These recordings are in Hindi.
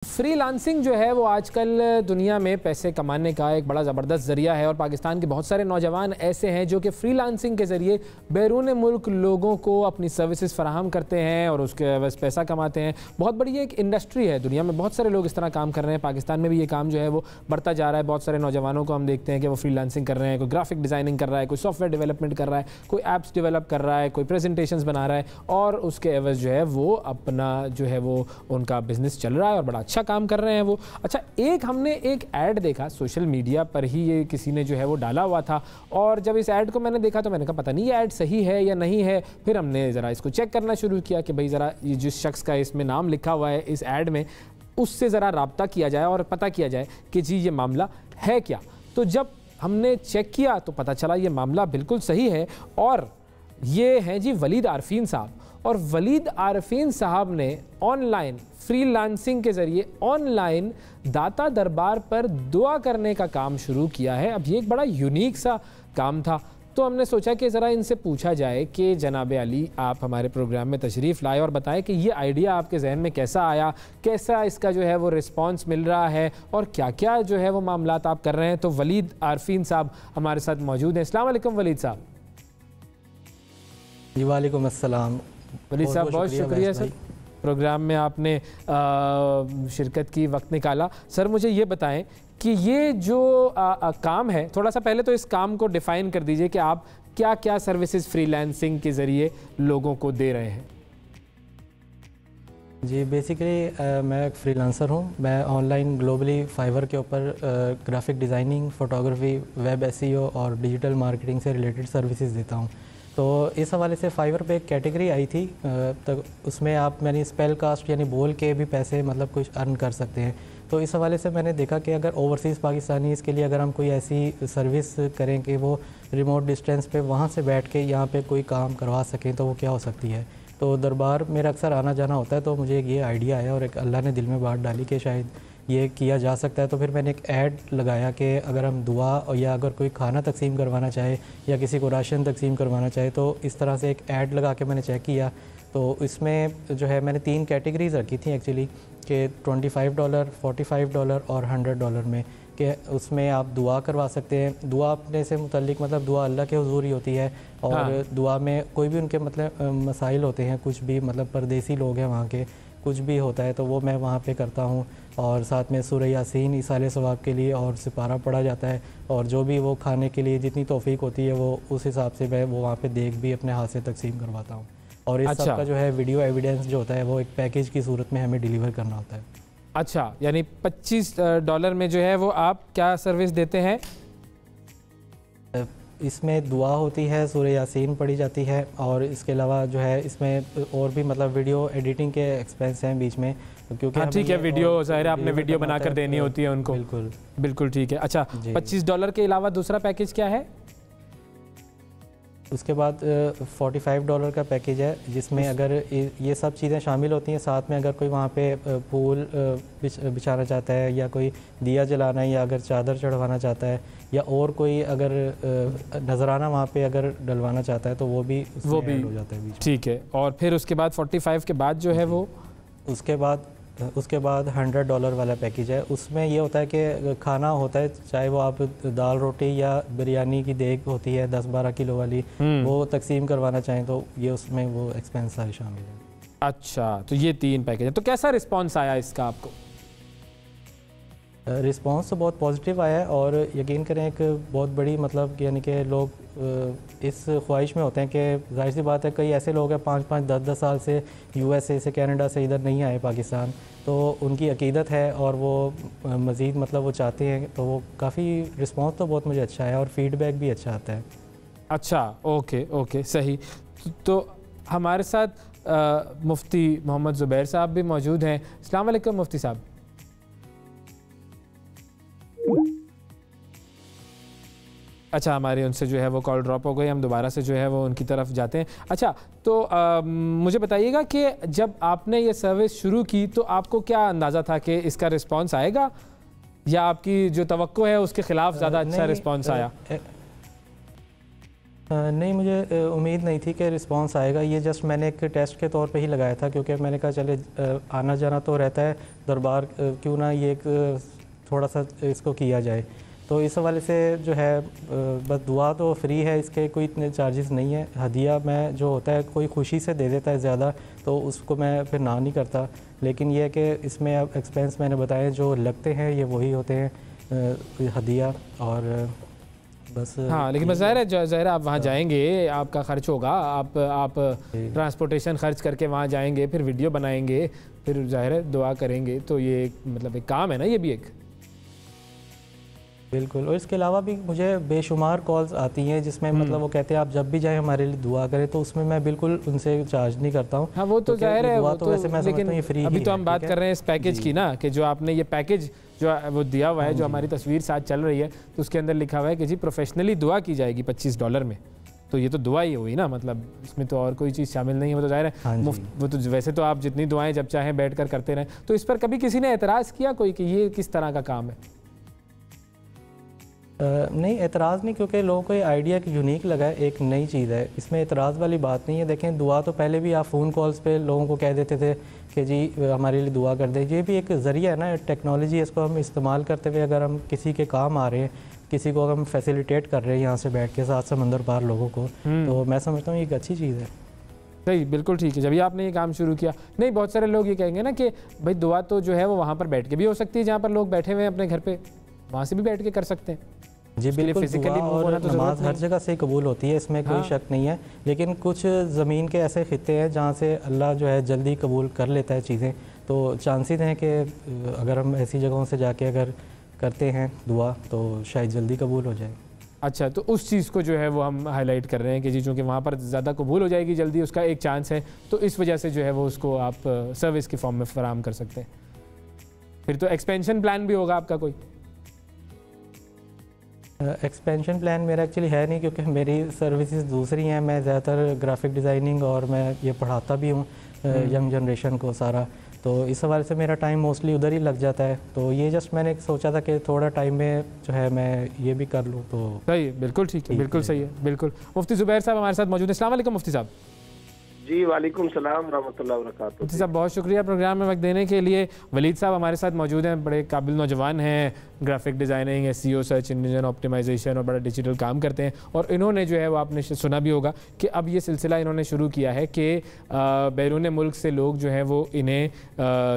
फ्रीलांसिंग जो है वो आजकल दुनिया में पैसे कमाने का एक बड़ा ज़बरदस्त ज़रिया है और पाकिस्तान के बहुत सारे नौजवान ऐसे हैं जो कि फ्रीलांसिंग के ज़रिए बैरून मुल्क लोगों को अपनी सर्विसेज फराहम करते हैं और उसके बस पैसा कमाते हैं। बहुत बड़ी एक इंडस्ट्री है, दुनिया में बहुत सारे लोग इस तरह काम कर रहे हैं। पाकिस्तान में भी ये काम जो है वो बढ़ता जा रहा है। बहुत सारे नौजवानों को हम देखते हैं कि वो फ्रीलांसिंग कर रहे हैं। कोई ग्राफिक डिज़ाइनिंग कर रहा है, कोई सॉफ्टवेयर डेवलपमेंट कर रहा है, कोई ऐप्स डेवलप कर रहा है, कोई प्रेजेंटेशंस बना रहा है और उसके एवज़ जो है वो अपना जो है वो उनका बिज़नेस चल रहा है और बड़ा अच्छा काम कर रहे हैं वो। अच्छा, हमने एक ऐड देखा सोशल मीडिया पर ही, ये किसी ने जो है वो डाला हुआ था और जब इस ऐड को मैंने देखा तो मैंने कहा पता नहीं ये ऐड सही है या नहीं है। फिर हमने ज़रा इसको चेक करना शुरू किया कि भाई ज़रा ये जिस शख्स का इसमें नाम लिखा हुआ है इस ऐड में, उससे ज़रा राब्ता किया जाए और पता किया जाए कि जी ये मामला है क्या। तो जब हमने चेक किया तो पता चला ये मामला बिल्कुल सही है और ये हैं जी वलीद आरफीन साहब। और वलीद आरफीन साहब ने ऑनलाइन फ्रीलांसिंग के ज़रिए ऑनलाइन दाता दरबार पर दुआ करने का काम शुरू किया है। अब ये एक बड़ा यूनिक सा काम था, तो हमने सोचा कि ज़रा इनसे पूछा जाए कि जनाब अली आप हमारे प्रोग्राम में तशरीफ़ लाए और बताएं कि ये आइडिया आपके जहन में कैसा आया, कैसा इसका जो है वो रिस्पांस मिल रहा है और क्या क्या जो है वो मामलात आप कर रहे हैं। तो वलीद आरफीन साहब हमारे साथ मौजूद हैं। अस्सलाम वालेकुम वलीद साहब। जी वालेकुम अस्सलाम। वलीद साहब बहुत शुक्रिया सर, प्रोग्राम में आपने शिरकत की, वक्त निकाला। सर मुझे ये बताएं कि ये जो काम है, थोड़ा सा पहले तो इस काम को डिफ़ाइन कर दीजिए कि आप क्या क्या सर्विसेज फ्रीलांसिंग के ज़रिए लोगों को दे रहे हैं। जी बेसिकली मैं एक फ्रीलांसर हूँ। मैं ऑनलाइन ग्लोबली फाइवर के ऊपर graphic designing, photography, web SEO और डिजिटल मार्केटिंग से रिलेटेड सर्विसेज देता हूँ। तो इस हवाले से फाइवर पे एक कैटेगरी आई थी, तो उसमें आप मैंने स्पेल कास्ट यानी बोल के भी पैसे मतलब कुछ अर्न कर सकते हैं। तो इस हवाले से मैंने देखा कि अगर ओवरसीज़ पाकिस्तानी इसके लिए अगर हम कोई ऐसी सर्विस करें कि वो रिमोट डिस्टेंस पे वहाँ से बैठ के यहाँ पे कोई काम करवा सकें तो वो क्या हो सकती है। तो दरबार मेरा अक्सर आना जाना होता है, तो मुझे ये आइडिया आया और एक अल्लाह ने दिल में बात डाली कि शायद ये किया जा सकता है। तो फिर मैंने एक ऐड लगाया कि अगर हम दुआ या अगर कोई खाना तकसीम करवाना चाहे या किसी को राशन तकसीम करवाना चाहे तो इस तरह से एक ऐड लगा के मैंने चेक किया। तो इसमें जो है मैंने 3 कैटेगरीज रखी थी एक्चुअली कि $25, $45 और $100 में, कि उसमें आप दुआ करवा सकते हैं। दुआ अपने से मुतल्लिक मतलब दुआ अल्लाह के हुजूर ही होती है और हाँ। दुआ में कोई भी उनके मतलब मसाइल होते हैं, कुछ भी मतलब परदेसी लोग हैं वहाँ के, कुछ भी होता है तो वो मैं वहाँ पे करता हूँ। और साथ में सूरह यासीन इसाले सवाब के लिए और सिपारा पढ़ा जाता है और जो भी वो खाने के लिए जितनी तौफीक होती है वो उस हिसाब से मैं वो वहाँ पे देख भी अपने हाथ से तकसीम करवाता हूँ। और इस सब का जो है वीडियो एविडेंस जो होता है वो एक पैकेज की सूरत में हमें डिलीवर करना होता है। अच्छा, यानी $25 में जो है वो आप क्या सर्विस देते हैं? इसमें दुआ होती है, सूरह यासीन पढ़ी जाती है और इसके अलावा जो है इसमें और भी मतलब वीडियो एडिटिंग के एक्सपेंस हैं बीच में, क्योंकि हाँ ठीक है, वीडियो ज़ाहिर है आपने वीडियो बनाकर देनी होती है उनको। बिल्कुल बिल्कुल ठीक है। अच्छा, $25 के अलावा दूसरा पैकेज क्या है? उसके बाद $45 का पैकेज है जिसमें अगर ये सब चीज़ें शामिल होती हैं। साथ में अगर कोई वहाँ पे फूल बिछाना चाहता है या कोई दिया जलाना है या अगर चादर चढ़वाना चाहता है या और कोई अगर नजराना वहाँ पे अगर डलवाना चाहता है तो वो भी हो जाता है बीच। ठीक है। और फिर उसके बाद 45 के बाद जो है वो उसके बाद $100 वाला पैकेज है। उसमें ये होता है कि खाना होता है, चाहे वो आप दाल रोटी या बिरयानी की देग होती है 10-12 किलो वाली, वो तकसीम करवाना चाहें तो ये उसमें वो एक्सपेंस सारे शामिल है। अच्छा, तो ये 3 पैकेज है। तो कैसा रिस्पांस आया इसका आपको? रिस्पांस तो बहुत पॉजिटिव आया है और यकीन करें एक बहुत बड़ी मतलब यानी कि लोग इस ख्वाहिश में होते हैं कि जाहिर सी बात है कई ऐसे लोग हैं 5-5, 10-10 साल से USA से कनाडा से इधर नहीं आए पाकिस्तान, तो उनकी अकीदत है और वो मज़ीद मतलब वो चाहते हैं, तो वो काफ़ी रिस्पांस तो बहुत मुझे अच्छा है और फीडबैक भी अच्छा आता है। अच्छा, ओके सही। तो हमारे साथ मुफ्ती मोहम्मद ज़ुबैर साहब भी मौजूद हैं। अस्सलाम वालेकुम मुफ्ती साहब। अच्छा, हमारी उनसे जो है वो कॉल ड्रॉप हो गई, हम दोबारा से जो है वो उनकी तरफ जाते हैं। अच्छा, तो मुझे बताइएगा कि जब आपने ये सर्विस शुरू की तो आपको क्या अंदाज़ा था कि इसका रिस्पांस आएगा या आपकी जो तवक्को है उसके ख़िलाफ़ ज़्यादा अच्छा रिस्पांस आया? नहीं, मुझे उम्मीद नहीं थी कि रिस्पांस आएगा। ये जस्ट मैंने एक टेस्ट के तौर पे ही लगाया था, क्योंकि मैंने कहा चले आना जाना तो रहता है दरबार, क्यों ना ये एक थोड़ा सा इसको किया जाए। तो इस हवाले से जो है बस दुआ तो फ्री है, इसके कोई इतने चार्जेस नहीं है। हदिया मैं जो होता है कोई खुशी से दे देता है ज़्यादा, तो उसको मैं फिर ना नहीं करता। लेकिन यह है कि इसमें अब एक्सपेंस मैंने बताए जो लगते हैं ये वही होते हैं हदिया, और बस। हाँ, लेकिन बस ज़ाहिर है आप वहाँ जाएंगे, आपका खर्च होगा, आप ट्रांसपोर्टेशन खर्च करके वहाँ जाएंगे, फिर वीडियो बनाएंगे, फिर ज़ाहिर है दुआ करेंगे, तो ये मतलब एक काम है ना, ये भी एक। बिल्कुल। और इसके अलावा भी मुझे बेशुमार कॉल्स आती हैं जिसमें मतलब वो कहते हैं आप जब भी जाएं हमारे लिए दुआ करें, तो उसमें मैं बिल्कुल उनसे चार्ज नहीं करता हूँ। हाँ, वो तो ज़ाहिर है, वो तो वैसे मैं समझता हूँ ये फ्री अभी तो हम बात कर रहे हैं इस पैकेज की ना, कि जो आपने ये पैकेज जो वो दिया हुआ है, जो हमारी तस्वीर साथ चल रही है, तो उसके अंदर लिखा हुआ है कि जी प्रोफेशनली दुआ की जाएगी $25 में। तो ये तो दुआ ही हुई ना, मतलब इसमें तो और कोई चीज़ शामिल नहीं है। वो तो ज़ाहिर है मुफ्त, वो तो वैसे तो आप जितनी दुआएं जब चाहें बैठ कर करते रहें। तो इस पर कभी किसी ने एतराज़ किया कोई कि ये किस तरह का काम है? नहीं, एतराज़ नहीं, क्योंकि लोगों को ये आइडिया कि यूनिक लगा है, एक नई चीज़ है, इसमें एतराज़ वाली बात नहीं है। देखें, दुआ तो पहले भी आप फ़ोन कॉल्स पे लोगों को कह देते थे कि जी हमारे लिए दुआ कर दें। ये भी एक ज़रिया है ना, टेक्नोलॉजी, इसको हम इस्तेमाल करते हुए अगर हम किसी के काम आ रहे हैं, किसी को हम फैसिलिटेट कर रहे हैं यहाँ से बैठ के साथ समंदर पार लोगों को, तो मैं समझता हूँ ये एक अच्छी चीज़ है। सही, बिल्कुल ठीक है। जब ये आपने ये काम शुरू किया, नहीं बहुत सारे लोग ये कहेंगे ना कि भाई दुआ तो जो है वो वहाँ पर बैठ के भी हो सकती है, जहाँ पर लोग बैठे हुए हैं अपने घर पे, वहाँ से भी बैठ के कर सकते हैं। जी बिल्कुल, दुआ और नमाज हर जगह से कबूल होती है, इसमें कोई शक नहीं है। लेकिन कुछ ज़मीन के ऐसे खित्ते हैं जहाँ से अल्लाह जो है जल्दी कबूल कर लेता है चीज़ें, तो चांसेस हैं कि अगर हम ऐसी जगहों से जाके अगर करते हैं दुआ तो शायद जल्दी कबूल हो जाए। अच्छा, तो उस चीज़ को जो है वो हम हाईलाइट कर रहे हैं कि जी चूँकि वहाँ पर ज़्यादा कबूल हो जाएगी जल्दी, उसका एक चांस है, तो इस वजह से जो है वो उसको आप सर्विस के फॉर्म में फराहम कर सकते हैं। फिर तो एक्सपेंशन प्लान भी होगा आपका कोई? एक्सपेंशन प्लान मेरा एक्चुअली है नहीं, क्योंकि मेरी सर्विसेज दूसरी हैं। मैं ज़्यादातर ग्राफिक डिज़ाइनिंग और मैं ये पढ़ाता भी हूँ यंग जनरेशन को सारा, तो इस हवाले से मेरा टाइम मोस्टली उधर ही लग जाता है। तो ये जस्ट मैंने सोचा था कि थोड़ा टाइम में जो है मैं ये भी कर लूँ, तो सही है, बिल्कुल ठीक है, बिल्कुल सही है, बिल्कुल। मुफ्ती ज़ुबैर साहब हमारे साथ मौजूद हैं। अस्सलाम वालेकुम मुफ्ती साहब। जी वालेकुम सलाम रहमतुल्लाह व बरकातुहू। मुफ्ती साहब बहुत शुक्रिया प्रोग्राम में वक्त देने के लिए। वलीद साहब हमारे साथ मौजूद हैं, बड़े काबिल नौजवान हैं, graphic designing, SEO, search engine optimisation और बड़ा डिजिटल काम करते हैं। और इन्होंने जो है वो आपने सुना भी होगा कि अब ये सिलसिला इन्होंने शुरू किया है कि बैरून मुल्क से लोग जो हैं वो इन्हें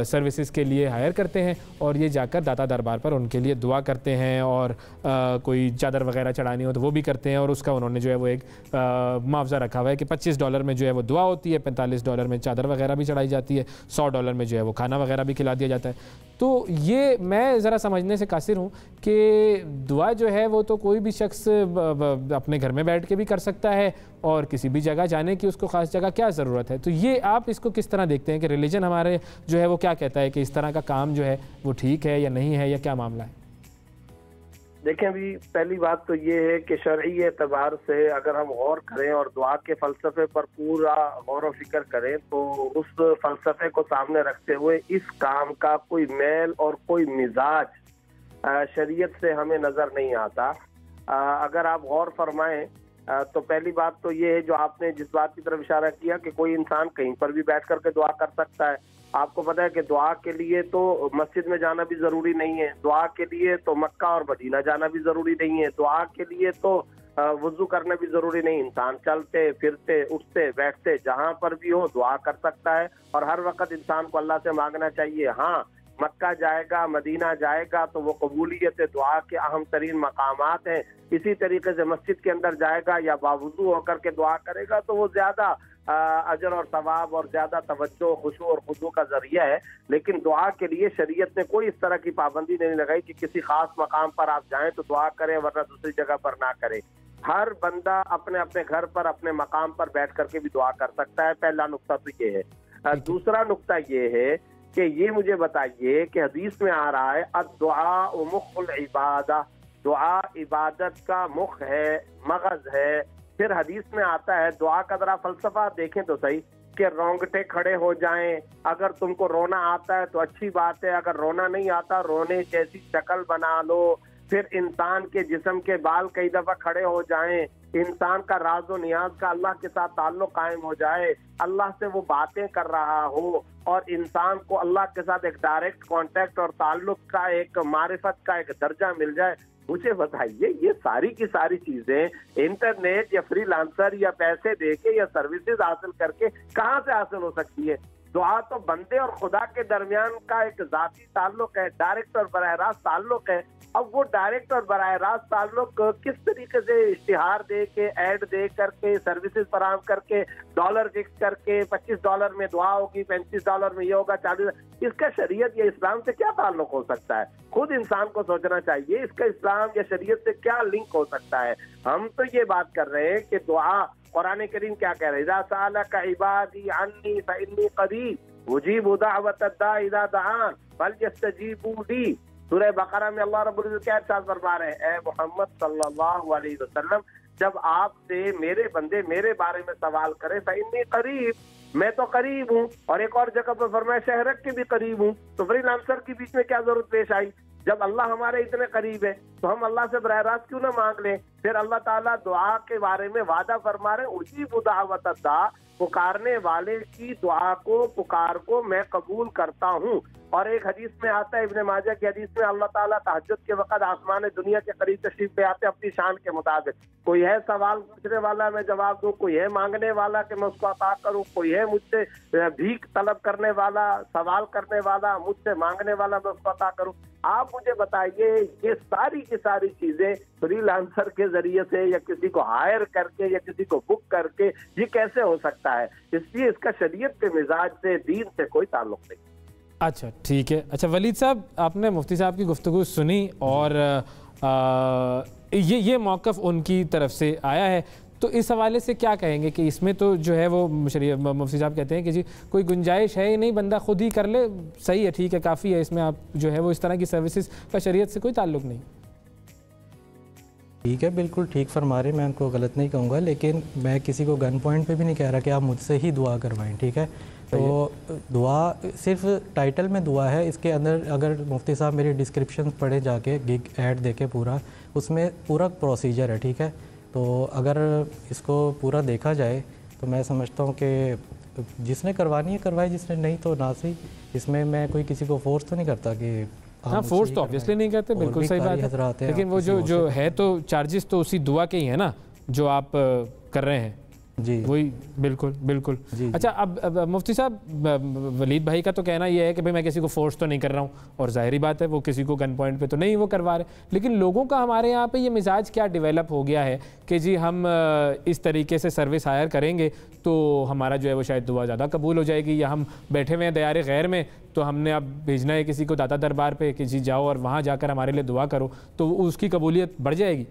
सर्विसेज के लिए हायर करते हैं और ये जाकर दाता दरबार पर उनके लिए दुआ करते हैं, और कोई चादर वगैरह चढ़ानी हो तो वो भी करते हैं। और उसका उन्होंने जो है वो एक मुआवजा रखा हुआ है कि $25 में जो है वो दुआ होती है, $45 में चादर वगैरह भी चढ़ाई जाती है, $100 में जो है वो खाना वगैरह भी खिला दिया जाता है। तो ये मैं ज़रा समझने से कासिर हूँ कि दुआ जो है वो तो कोई भी शख्स अपने घर में बैठ के भी कर सकता है, और किसी भी जगह जाने की उसको ख़ास जगह क्या ज़रूरत है। तो ये आप इसको किस तरह देखते हैं कि रिलीजन हमारे जो है वो क्या कहता है कि इस तरह का काम जो है वो ठीक है या नहीं है, या क्या मामला है? देखें, अभी पहली बात तो ये है कि शरई एतबार से अगर हम गौर करें और दुआ के फ़लसफ़े पर पूरा गौर व फिक्र करें, तो उस फ़लसफ़े को सामने रखते हुए इस काम का कोई मैल और कोई मिजाज शरीयत से हमें नज़र नहीं आता। अगर आप गौर फरमाएं तो पहली बात तो ये है, जो आपने जिस बात की तरफ इशारा किया कि कोई इंसान कहीं पर भी बैठ करके दुआ कर सकता है। आपको पता है कि दुआ के लिए तो मस्जिद में जाना भी ज़रूरी नहीं है, दुआ के लिए तो मक्का और मदीना जाना भी ज़रूरी नहीं है, दुआ के लिए तो वुज़ू करना भी ज़रूरी नहीं। इंसान चलते फिरते उठते बैठते जहाँ पर भी हो दुआ कर सकता है, और हर वक्त इंसान को अल्लाह से मांगना चाहिए। हाँ, मक्का जाएगा, मदीना जाएगा तो वो कबूलियत दुआ के अहम तरीन मकामात हैं। इसी तरीके से मस्जिद के अंदर जाएगा या बावुज़ू होकर के दुआ करेगा तो वो ज़्यादा अजर और सवाब और ज़्यादा तवज्जो, खुशू और खुशू का ज़रिया है। लेकिन दुआ के लिए शरीयत ने कोई इस तरह की पाबंदी नहीं लगाई कि किसी ख़ास मकाम पर आप जाएं तो दुआ करें, वरना दूसरी जगह पर ना करें। हर बंदा अपने अपने घर पर अपने मकाम पर बैठ करके भी दुआ कर सकता है। पहला नुक्ता तो ये है। दूसरा नुक्ता ये है कि ये मुझे बताइए कि हदीस में आ रहा है अद्दुआ मुख्ल इबादा, दुआ इबादत का मुख है, मगज है। फिर हदीस में आता है, दुआ का जरा फलसफा देखें तो सही, कि रोंगटे खड़े हो जाएं। अगर तुमको रोना आता है तो अच्छी बात है, अगर रोना नहीं आता रोने जैसी शक्ल बना लो। फिर इंसान के जिस्म के बाल कई दफा खड़े हो जाएं, इंसान का राज़ो नियाज का अल्लाह के साथ ताल्लुक कायम हो जाए, अल्लाह से वो बातें कर रहा हो और इंसान को अल्लाह के साथ एक डायरेक्ट कांटेक्ट और ताल्लुक का एक मारिफत का एक दर्जा मिल जाए। मुझे बताइए, ये सारी की सारी चीजें इंटरनेट या फ्रीलांसर या पैसे देके या सर्विसेज हासिल करके कहाँ से हासिल हो सकती है? दुआ तो बंदे और खुदा के दरमियान का एक जाती ताल्लुक है, डायरेक्ट और बराह रास्त ताल्लुक है। अब वो डायरेक्ट और बराह रास्त ताल्लुक किस तरीके से इश्तिहार दे के, ऐड दे करके, सर्विसेज फराहम करके, डॉलर फिक्स करके, $25 में दुआ होगी, $35 में ये होगा, 40, इसका शरीयत या इस्लाम से क्या ताल्लुक हो सकता है? खुद इंसान को सोचना चाहिए इसका इस्लाम या शरीयत से क्या लिंक हो सकता है। हम तो ये बात कर रहे हैं कि दुआ, कुरान करीम क्या कह रहे हैं? इज़ा सअलका इबादी अन्नी फइन्नी क़रीब उजीबु दाअवत अद्दाइ इज़ा दआन फलयस्तजीबू ली। सूरह बकरा में अल्लाह रब्बुल इज़्ज़त क्या इरशाद फरमा रहे हैं? ए मोहम्मद सल्लल्लाहु अलैहि वसल्लम, जब आपसे मेरे बंदे मेरे बारे में सवाल करें, फइन्नी क़रीब, मैं तो करीब हूँ। और एक और जगह पर फरमाया शहरक के भी करीब हूँ। तो फ्रीलांसर के बीच में क्या जरूरत पेश आई? जब अल्लाह हमारे इतने करीब है तो हम अल्लाह से बराह रास्त क्यों ना मांग लें? फिर अल्लाह ताला दुआ के बारे में वादा फरमा रहे, उजीबु दाअवत अद्दा, पुकारने वाले की दुआ को, पुकार को मैं कबूल करता हूँ। और एक हदीस में आता है, इब्न माजा की हदीस में, अल्लाह ताला तहज्जुद के वक़्त आसमान दुनिया के करीब तशरीफ ले आते अपनी शान के मुताबिक। कोई है सवाल पूछने वाला मैं जवाब दूं, कोई है मांगने वाला कि मैं उसको अता करूं, कोई है मुझसे भीख तलब करने वाला, सवाल करने वाला, मुझसे मांगने वाला, मैं उसको अता करूं। आप मुझे बताइए, ये सारी की सारी चीजें फ्रीलांसर के जरिए से या किसी को हायर करके या किसी को बुक करके ये कैसे हो सकता है? इसलिए इसका शरीयत के मिजाज से, दीन से कोई ताल्लुक नहीं। अच्छा, ठीक है। अच्छा वलीद साहब, आपने मुफ्ती साहब की गुफ्तगू सुनी और ये मौक़िफ़ उनकी तरफ से आया है, तो इस हवाले से क्या कहेंगे कि इसमें तो जो है वो मुफ्ती साहब कहते हैं कि जी कोई गुंजाइश है ही नहीं, बंदा खुद ही कर ले, सही है, ठीक है, काफ़ी है, इसमें आप जो है वो इस तरह की सर्विसेज का शरीयत से कोई ताल्लुक़ नहीं। ठीक है, बिल्कुल ठीक फरमा रहे, मैं उनको गलत नहीं कहूँगा, लेकिन मैं किसी को गन पॉइंट पे भी नहीं कह रहा कि आप मुझसे ही दुआ करवाएं, ठीक है? तो दुआ सिर्फ टाइटल में दुआ है, इसके अंदर अगर मुफ्ती साहब मेरी डिस्क्रिप्शन पढ़े जाके, गिग ऐड देके पूरा, उसमें पूरा प्रोसीजर है, ठीक है? तो अगर इसको पूरा देखा जाए तो मैं समझता हूँ कि जिसने करवानी है करवाए, जिसने नहीं तो ना सही। इसमें मैं कोई किसी को फोर्स तो नहीं करता कि हाँ, फोर्स तो ऑब्वियसली नहीं करते, बिल्कुल सही बात है, लेकिन वो जो है तो चार्जेस तो उसी दुआ के ही है ना जो आप कर रहे हैं जी, वही, बिल्कुल बिल्कुल जी। अच्छा, अब मुफ्ती साहब, वलीद भाई का तो कहना ये है कि भाई मैं किसी को फोर्स तो नहीं कर रहा हूँ, और जाहिर बात है वो किसी को गन पॉइंट पे तो नहीं वो करवा रहे, लेकिन लोगों का हमारे यहाँ पे ये मिजाज क्या डेवलप हो गया है कि जी हम इस तरीके से सर्विस हायर करेंगे तो हमारा जो है वो शायद दुआ ज़्यादा कबूल हो जाएगी, या हम बैठे हुए हैं दयार गैर में तो हमने अब भेजना है किसी को दाता दरबार पे कि जी जाओ और वहाँ जाकर हमारे लिए दुआ करो, तो उसकी कबूलियत बढ़ जाएगी।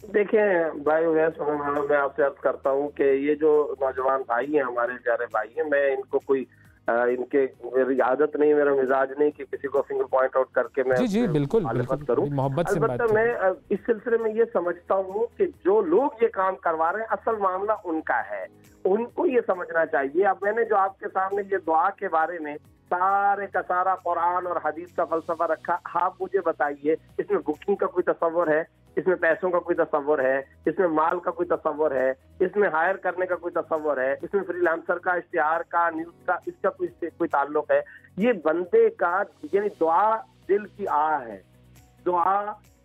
देखें भाई, मैं आपसे अर्ज करता हूँ कि ये जो नौजवान भाई हैं, हमारे प्यारे भाई हैं, मैं इनको कोई इनके, मेरी आदत नहीं, मेरा मिजाज नहीं कि किसी को फिंगर पॉइंट आउट करके मैं जी बिल्कुल करूँ, मोहब्बत से बात। मैं इस सिलसिले में ये समझता हूँ कि जो लोग ये काम करवा रहे हैं, असल मामला उनका है, उनको ये समझना चाहिए। अब मैंने जो आपके सामने ये दुआ के बारे में सारे का सारा कुरान और हदीस का फलसफा रखा, आप मुझे बताइए इसमें बुकिंग का कोई तस्वर है? इसमें पैसों का कोई तस्वर है? इसमें माल का कोई तस्वर है? इसमें हायर करने का कोई तस्वर है? इसमें फ्रीलांसर का, इश्तिहार का, न्यूज का, इसका कोई ताल्लुक है? ये बंदे का, यानी दुआ दिल की आह है, दुआ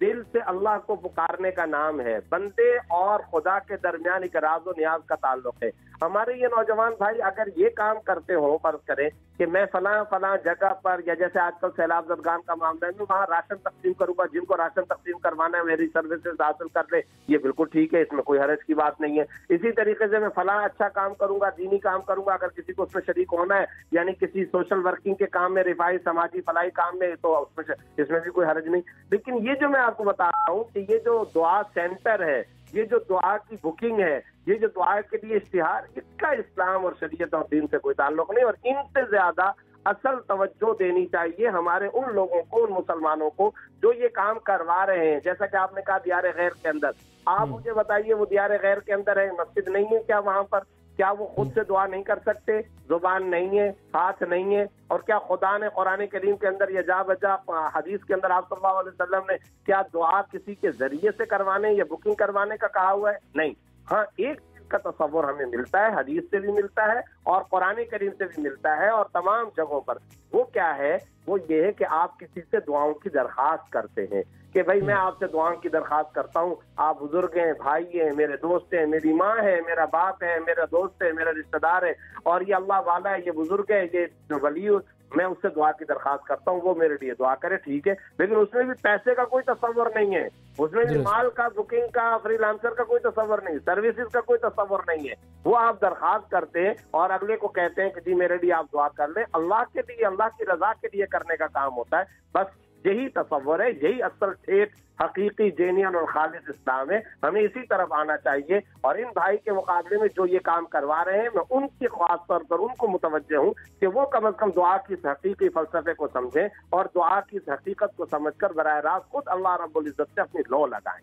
दिल से अल्लाह को पुकारने का नाम है, बंदे और खुदा के दरमियान एक राज़ो नियाज का ताल्लुक है। हमारे ये नौजवान भाई अगर ये काम करते हो, फर्ज करें कि मैं फलां जगह पर, या जैसे आजकल सैलाब ज़दगान का मामला है, मैं वहाँ राशन तकसीम करूंगा, जिनको राशन तकसीम करवाना है मेरी सर्विसेज हासिल कर ले, ये बिल्कुल ठीक है, इसमें कोई हरज की बात नहीं है। इसी तरीके से मैं फलां अच्छा काम करूंगा, दीनी काम करूंगा, अगर किसी को उसमें शरीक होना है, यानी किसी सोशल वर्किंग के काम में, रिफाई समाजी फलाई काम में, तो उसमें इसमें भी कोई हरज नहीं। लेकिन ये जो मैं आपको बता रहा हूँ कि ये जो दुआ सेंटर है, ये जो दुआ की बुकिंग है, ये जो दुआ के लिए इश्तिहार, इसका इस्लाम और शरीयत और दीन से कोई ताल्लुक नहीं। और इनसे ज्यादा असल तवज्जो देनी चाहिए हमारे उन लोगों को, उन मुसलमानों को जो ये काम करवा रहे हैं। जैसा कि आपने कहा दियार गैर के अंदर, आप मुझे बताइए वो दियार गैर के अंदर है, मस्जिद नहीं है क्या वहां पर? क्या वो खुद से दुआ नहीं कर सकते? जुबान नहीं है, हाथ नहीं है। और क्या खुदा ने कुरान करीम के अंदर ये जा बजा हदीस के अंदर आप सल्लल्लाहु अलैहि वसल्लम ने क्या दुआ किसी के जरिए से करवाने या बुकिंग करवाने का कहा हुआ है? नहीं। हाँ, एक का तस्वर हमें मिलता है, हदीस से भी मिलता है और कुरान करीम से भी मिलता है और तमाम जगहों पर। वो क्या है? वो ये है कि आप किसी से दुआओं की दरखास्त करते हैं कि भाई मैं आपसे दुआओं की दरखास्त करता हूँ, आप बुजुर्ग हैं, भाई हैं, मेरे दोस्त हैं, मेरी माँ है, मेरा बाप है, मेरा दोस्त है, मेरा रिश्तेदार है और ये अल्लाह वाला है, ये बुजुर्ग है, ये वली, मैं उससे दुआ की दरखास्त करता हूँ, वो मेरे लिए दुआ करे, ठीक है। लेकिन उसमें भी पैसे का कोई तस्वर नहीं है, उसमें भी माल का, बुकिंग का, फ्रीलांसर का कोई तस्वर नहीं, सर्विसेज का कोई तस्वर नहीं है। वो आप दरखास्त करते हैं और अगले को कहते हैं कि जी मेरे लिए आप दुआ कर लें। अल्लाह के लिए, अल्लाह की रजा के लिए करने का काम होता है। बस यही तस्वर है, यही असल ठेठ हकीकी जेन्युइन और खालिस इस्लाम है। हमें इसी तरफ आना चाहिए और इन भाई के मुकाबले में जो ये काम करवा रहे हैं, मैं उनकी खास तौर पर उनको मुतवज्जे हूँ कि वो कम अज कम दुआ की इस हकीकी फलसफे को समझें और दुआ की इस हकीकत को समझकर बराह रास्त खुद अल्लाह रब्बुल इज्जत से अपनी लौ लगाएं।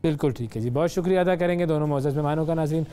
बिल्कुल ठीक है जी, बहुत शुक्रिया अदा करेंगे दोनों मोअज़्ज़ज़ मेहमानों का। नाज़रीन,